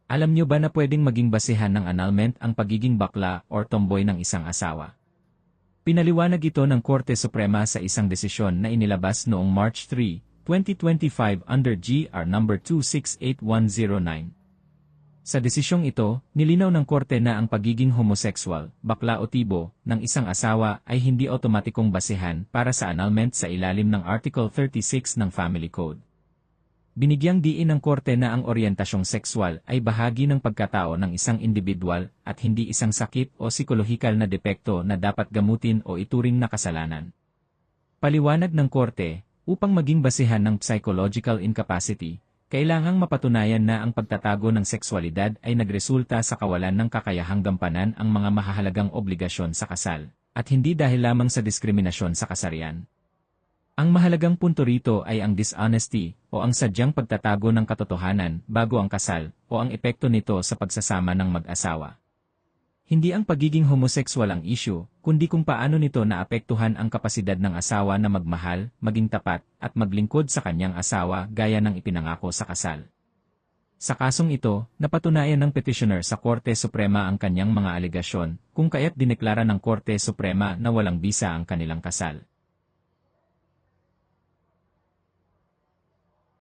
Alam nyo ba na pwedeng maging basehan ng annulment ang pagiging bakla or tomboy ng isang asawa? Pinaliwanag ito ng Korte Suprema sa isang desisyon na inilabas noong March 3, 2025 under GR No. 268109. Sa desisyong ito, nilinaw ng Korte na ang pagiging homosexual, bakla o tibo, ng isang asawa ay hindi otomatikong basehan para sa annulment sa ilalim ng Article 36 ng Family Code. Binigyang diin ng Korte na ang oryentasyong sexual ay bahagi ng pagkatao ng isang individual at hindi isang sakit o psikolohikal na depekto na dapat gamutin o ituring na kasalanan. Paliwanag ng Korte, upang maging basehan ng psychological incapacity, kailangang mapatunayan na ang pagtatago ng sexualidad ay nagresulta sa kawalan ng kakayahang gampanan ang mga mahahalagang obligasyon sa kasal, at hindi dahil lamang sa diskriminasyon sa kasarian. Ang mahalagang punto rito ay ang dishonesty o ang sadyang pagtatago ng katotohanan bago ang kasal o ang epekto nito sa pagsasama ng mag-asawa. Hindi ang pagiging homosexual ang issue, kundi kung paano nito naapektuhan ang kapasidad ng asawa na magmahal, maging tapat, at maglingkod sa kanyang asawa gaya ng ipinangako sa kasal. Sa kasong ito, napatunayan ng petitioner sa Korte Suprema ang kanyang mga alegasyon, kung kaya't dineklara ng Korte Suprema na walang bisa ang kanilang kasal.